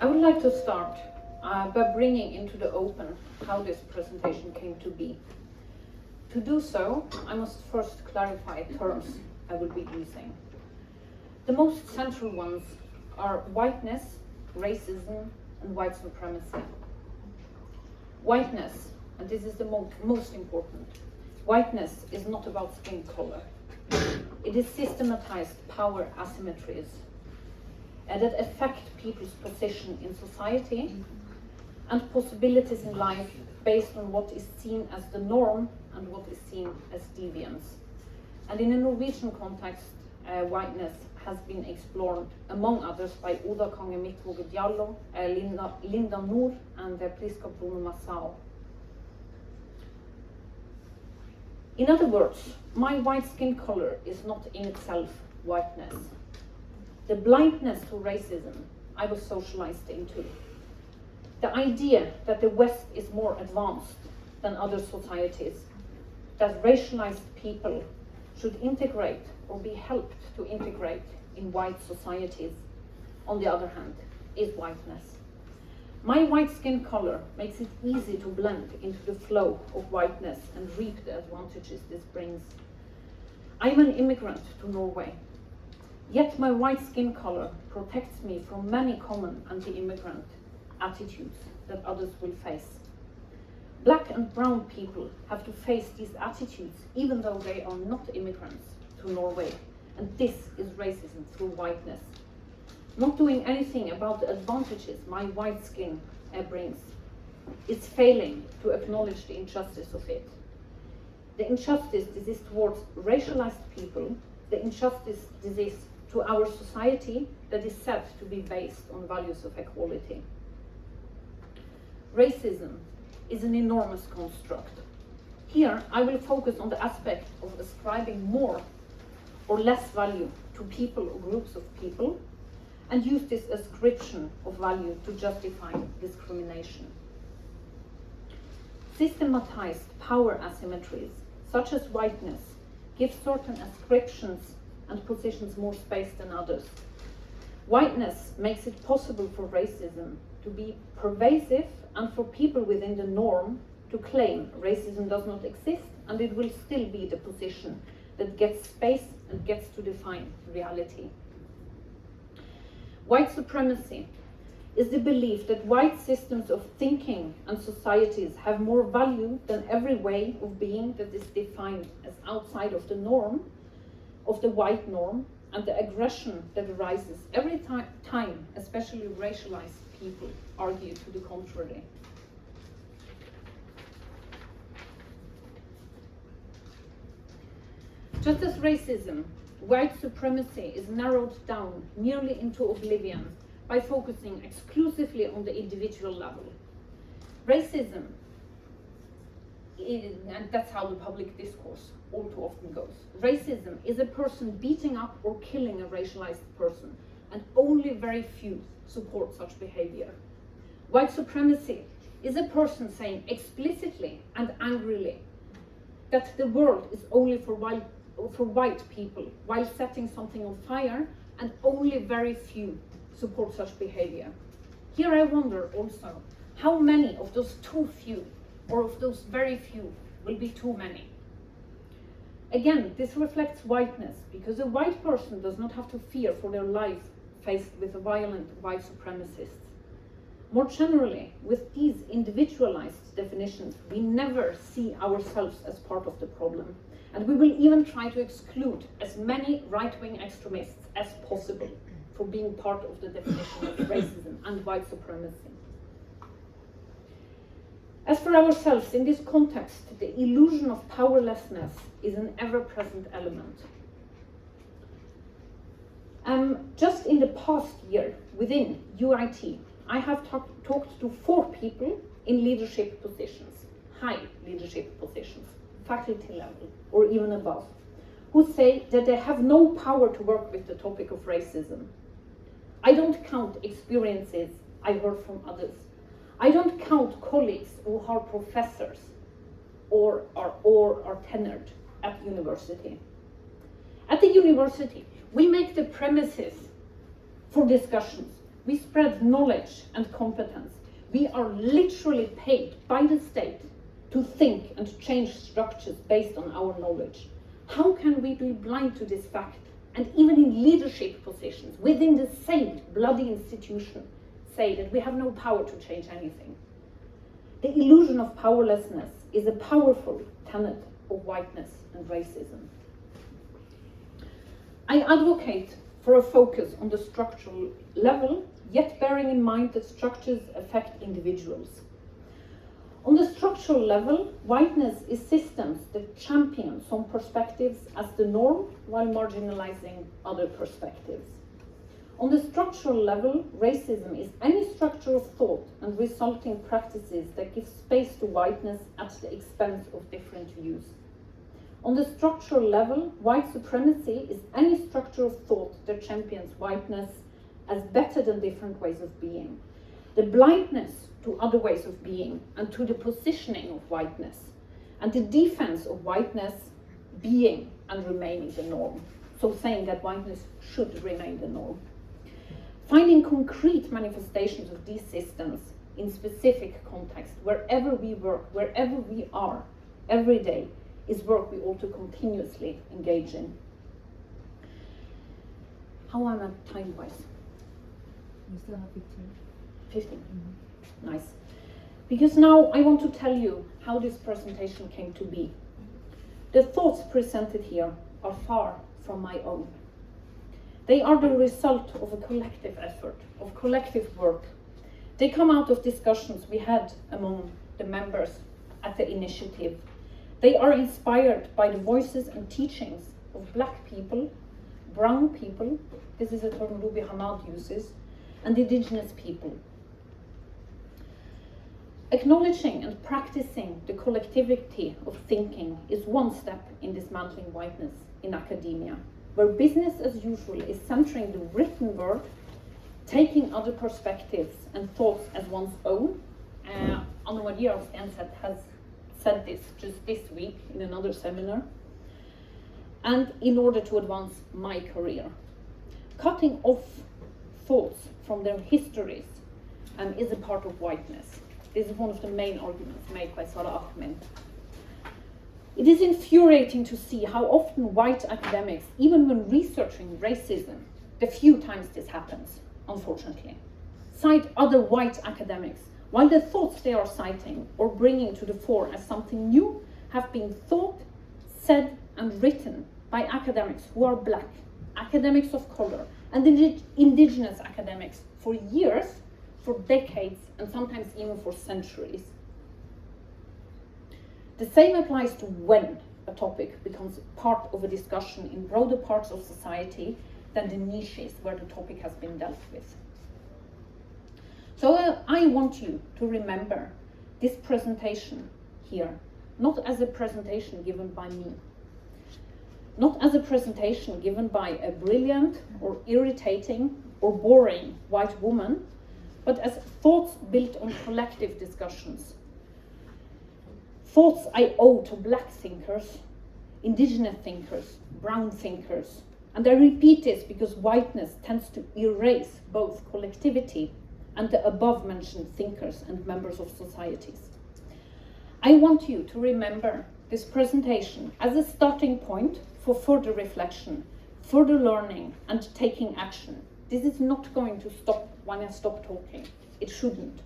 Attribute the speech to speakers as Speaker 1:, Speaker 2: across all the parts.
Speaker 1: I would like to start by bringing into the open how this presentation came to be. To do so, I must first clarify terms I will be using. The most central ones are whiteness, racism, and white supremacy. Whiteness, and this is the most important, whiteness is not about skin color. It is systematized power asymmetries that affect people's position in society and possibilities in life based on what is seen as the norm and what is seen as deviance. And in a Norwegian context, whiteness has been explored, among others, by Oda Konge Midtvoge Diallo, Linda Noor, and Priska Bruno Massao. In other words, my white skin color is not in itself whiteness. The blindness to racism I was socialized into. The idea that the West is more advanced than other societies, that racialized people should integrate or be helped to integrate in white societies, on the other hand, is whiteness. My white skin color makes it easy to blend into the flow of whiteness and reap the advantages this brings. I am an immigrant to Norway, yet my white skin color protects me from many common anti-immigrant attitudes that others will face. Black and brown people have to face these attitudes even though they are not immigrants to Norway, and this is racism through whiteness. Not doing anything about the advantages my white skin brings. It's failing to acknowledge the injustice of it. The injustice this is towards racialized people, the injustice this is to our society that is said to be based on values of equality. Racism is an enormous construct. Here I will focus on the aspect of ascribing more or less value to people or groups of people, and use this ascription of value to justify discrimination. Systematized power asymmetries, such as whiteness, give certain ascriptions and positions more space than others. Whiteness makes it possible for racism to be pervasive and for people within the norm to claim racism does not exist, and it will still be the position that gets space and gets to define reality. White supremacy is the belief that white systems of thinking and societies have more value than every way of being that is defined as outside of the norm, of the white norm, and the aggression that arises every time, especially racialized people, argue to the contrary. Just as racism, white supremacy is narrowed down nearly into oblivion by focusing exclusively on the individual level. Racism, and that's how the public discourse all too often goes. Racism is a person beating up or killing a racialized person, and only very few support such behavior. White supremacy is a person saying explicitly and angrily that the world is only for white people, while setting something on fire, and only very few support such behavior. Here I wonder also, how many of those too few, or of those very few, will be too many? Again, this reflects whiteness, because a white person does not have to fear for their life faced with violent white supremacists. More generally, with these individualized definitions, we never see ourselves as part of the problem. And we will even try to exclude as many right-wing extremists as possible for being part of the definition of racism and white supremacy. As for ourselves, in this context, the illusion of powerlessness is an ever-present element. Just in the past year, within UIT, I have talked to 4 people in leadership positions, high leadership positions, faculty level, or even above, who say that they have no power to work with the topic of racism. I don't count experiences I heard from others. I don't count colleagues who are professors or are tenured at university. At the university, we make the premises for discussions We spread knowledge and competence. We are literally paid by the state to think and change structures based on our knowledge. How can we be blind to this fact? And even in leadership positions within the same bloody institution, say that we have no power to change anything. The illusion of powerlessness is a powerful tenet of whiteness and racism. I advocate for a focus on the structural level, yet bearing in mind that structures affect individuals. On the structural level, whiteness is systems that champion some perspectives as the norm while marginalizing other perspectives. On the structural level, racism is any structure of thought and resulting practices that give space to whiteness at the expense of different views. On the structural level, white supremacy is any structure of thought that champions whiteness as better than different ways of being. The blindness to other ways of being and to the positioning of whiteness, and the defense of whiteness being and remaining the norm. So saying that whiteness should remain the norm. Finding concrete manifestations of these systems in specific contexts, wherever we work, wherever we are, every day, is work we ought to continuously engage in. How am I time-wise?
Speaker 2: You still have 15.
Speaker 1: 15.
Speaker 2: Mm-hmm.
Speaker 1: Nice. Because now I want to tell you how this presentation came to be. The thoughts presented here are far from my own. They are the result of a collective effort, of collective work. They come out of discussions we had among the members at the initiative. They are inspired by the voices and teachings of Black people, brown people, this is a term Ruby Hamad uses, and Indigenous people. Acknowledging and practicing the collectivity of thinking is one step in dismantling whiteness in academia, where business as usual is centering the written word, taking other perspectives and thoughts as one's own. Anna Maria Stenset has said this just this week in another seminar. And in order to advance my career. Cutting off thoughts from their histories is a part of whiteness. This is one of the main arguments made by Sarah Ahmed. It is infuriating to see how often white academics, even when researching racism, the few times this happens, unfortunately, cite other white academics, while the thoughts they are citing or bringing to the fore as something new have been thought, said, and written by academics who are Black, academics of color, and Indigenous academics for years, for decades, and sometimes even for centuries. The same applies to when a topic becomes part of a discussion in broader parts of society than the niches where the topic has been dealt with. So I want you to remember this presentation here, not as a presentation given by me, not as a presentation given by a brilliant or irritating or boring white woman, but as thoughts built on collective discussions. Thoughts I owe to Black thinkers, Indigenous thinkers, brown thinkers. And I repeat this because whiteness tends to erase both collectivity and the above-mentioned thinkers and members of societies. I want you to remember this presentation as a starting point for further reflection, further learning, and taking action. This is not going to stop when I stop talking. It shouldn't.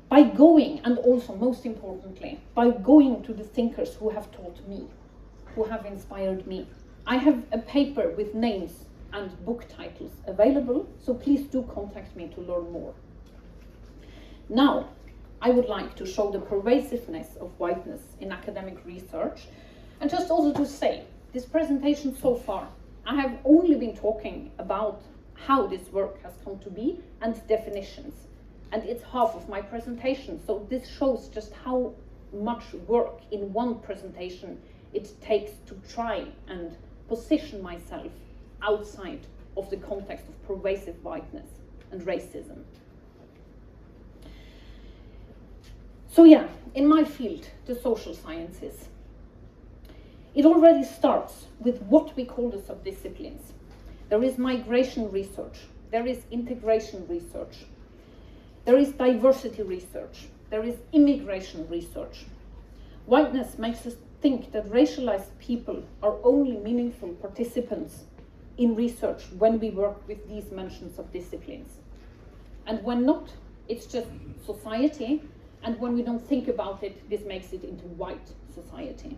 Speaker 1: By going, and also most importantly, by going to the thinkers who have taught me, who have inspired me. I have a paper with names and book titles available, so please do contact me to learn more. Now, I would like to show the pervasiveness of whiteness in academic research, and just also to say, this presentation so far, I have only been talking about how this work has come to be and definitions. And it's half of my presentation, so this shows just how much work in one presentation it takes to try and position myself outside of the context of pervasive whiteness and racism. So yeah, in my field, the social sciences, it already starts with what we call the subdisciplines. There is migration research, there is integration research, there is diversity research, there is immigration research. Whiteness makes us think that racialized people are only meaningful participants in research when we work with these mentions of disciplines. And when not, it's just society, and when we don't think about it, this makes it into white society.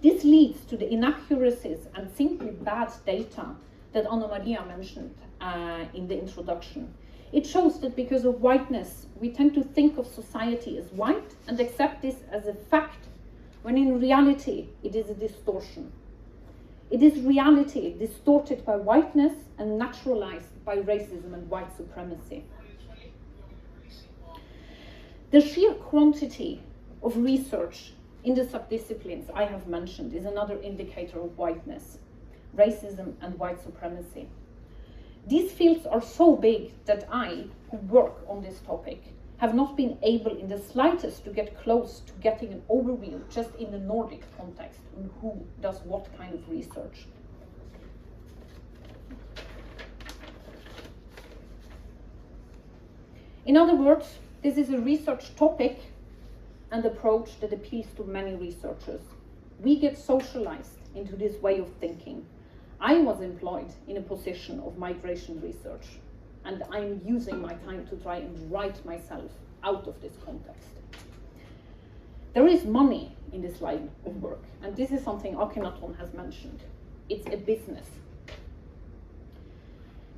Speaker 1: This leads to the inaccuracies and simply bad data that Anna Maria mentioned in the introduction. It shows that because of whiteness, we tend to think of society as white and accept this as a fact, when in reality it is a distortion. It is reality distorted by whiteness and naturalized by racism and white supremacy. The sheer quantity of research in the subdisciplines I have mentioned is another indicator of whiteness, racism and white supremacy. These fields are so big that I, who work on this topic, have not been able in the slightest to get close to getting an overview just in the Nordic context on who does what kind of research. In other words, this is a research topic and approach that appeals to many researchers. We get socialized into this way of thinking. I was employed in a position of migration research, and I'm using my time to try and write myself out of this context. There is money in this line of work, and this is something Akhenaton has mentioned. It's a business.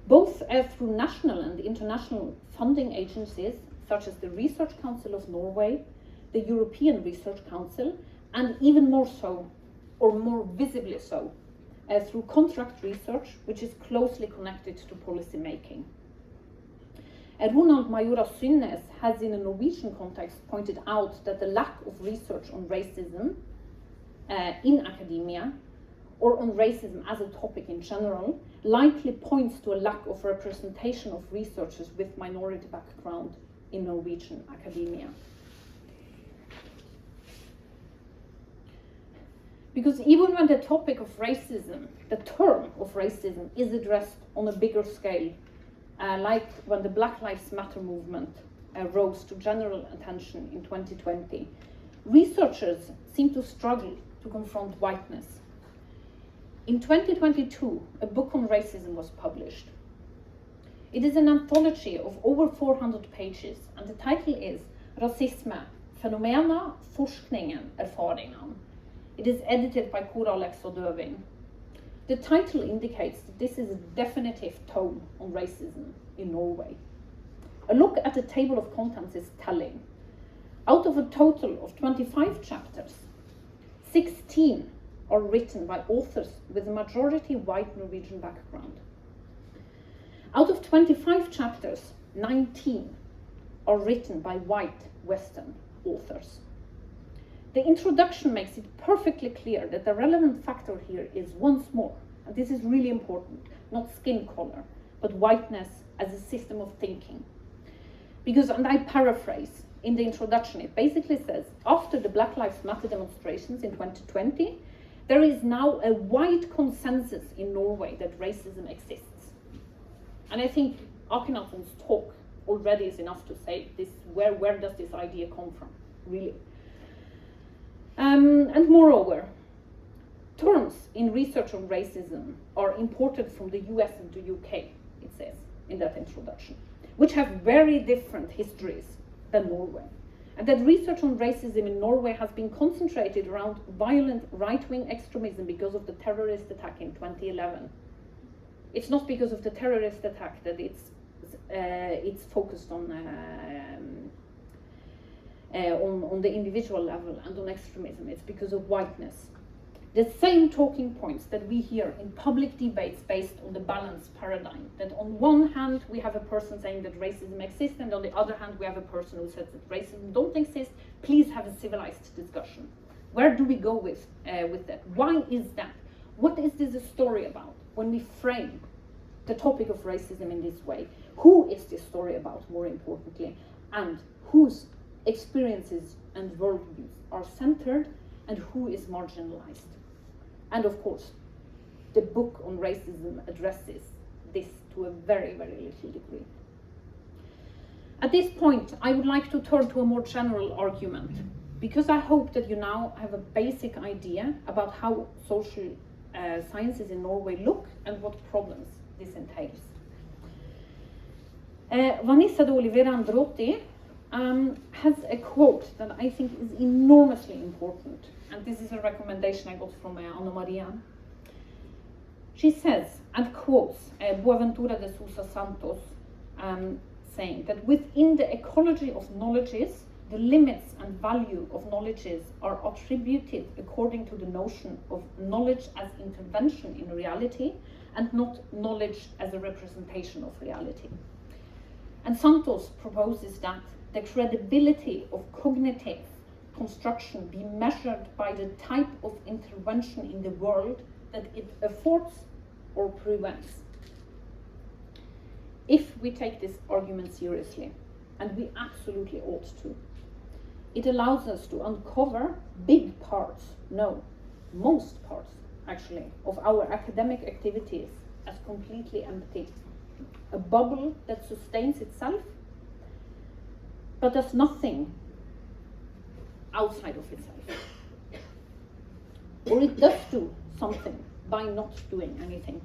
Speaker 1: Both through national and international funding agencies, such as the Research Council of Norway, the European Research Council, and even more so, or more visibly so, through contract research, which is closely connected to policy making. Ronald Majora Synnes has in a Norwegian context pointed out that the lack of research on racism in academia, or on racism as a topic in general, likely points to a lack of representation of researchers with minority background in Norwegian academia. Because even when the topic of racism, the term of racism, is addressed on a bigger scale, like when the Black Lives Matter movement rose to general attention in 2020, researchers seem to struggle to confront whiteness. In 2022, a book on racism was published. It is an anthology of over 400 pages, and the title is Rasisme, Fenomena, Forskningen, Erfaringen. It is edited by Kora Alex Døving. The title indicates that this is a definitive tone on racism in Norway. A look at the table of contents is telling. Out of a total of 25 chapters, 16 are written by authors with a majority white Norwegian background. Out of 25 chapters, 19 are written by white Western authors. The introduction makes it perfectly clear that the relevant factor here is, once more, and this is really important, not skin color, but whiteness as a system of thinking. Because, and I paraphrase in the introduction, it basically says, after the Black Lives Matter demonstrations in 2020, there is now a wide consensus in Norway that racism exists. And I think Akhenaton's talk already is enough to say this, where does this idea come from, really? And moreover, terms in research on racism are imported from the US and the UK, it says in that introduction, which have very different histories than Norway. And that research on racism in Norway has been concentrated around violent right-wing extremism because of the terrorist attack in 2011. It's not because of the terrorist attack that it's focused on the individual level and on extremism. It's because of whiteness. The same talking points that we hear in public debates based on the balance paradigm, that on one hand we have a person saying that racism exists, and on the other hand we have a person who says that racism don't exist. Please have a civilized discussion. Where do we go with that? Why is that? What is this a story about when we frame the topic of racism in this way? Who is this story about, more importantly, and whose experiences and worldviews are centered and who is marginalized? And of course, the book on racism addresses this to a very, very little degree. At this point, I would like to turn to a more general argument, because I hope that you now have a basic idea about how social sciences in Norway look and what problems this entails. Vanessa de Oliveira Androtti has a quote that I think is enormously important, and this is a recommendation I got from Anna Maria. She says, and quotes Boaventura de Sousa Santos, saying that within the ecology of knowledges, the limits and value of knowledges are attributed according to the notion of knowledge as intervention in reality and not knowledge as a representation of reality. And Santos proposes that the credibility of cognitive construction be measured by the type of intervention in the world that it affords or prevents. If we take this argument seriously, and we absolutely ought to, it allows us to uncover big parts, no, most parts actually, of our academic activities as completely empty. A bubble that sustains itself, but does nothing outside of itself. Or it does do something by not doing anything,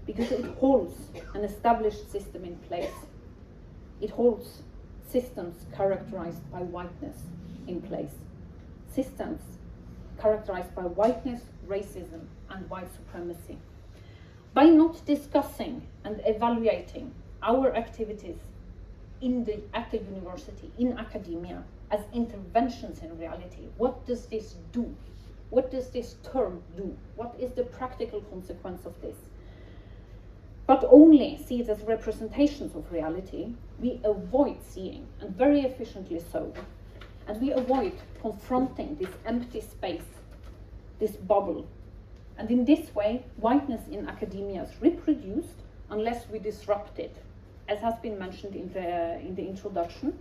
Speaker 1: because it holds an established system in place. It holds systems characterized by whiteness in place. Systems characterized by whiteness, racism, and white supremacy. By not discussing and evaluating our activities at the university, in academia, as interventions in reality, what does this do? What does this term do? What is the practical consequence of this? But only see it as representations of reality, we avoid seeing, and very efficiently so, and we avoid confronting this empty space, this bubble. And in this way, whiteness in academia is reproduced unless we disrupt it, as has been mentioned in the introduction.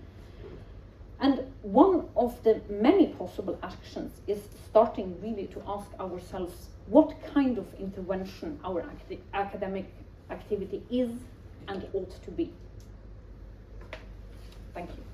Speaker 1: And one of the many possible actions is starting really to ask ourselves what kind of intervention our academic activity is and ought to be. Thank you.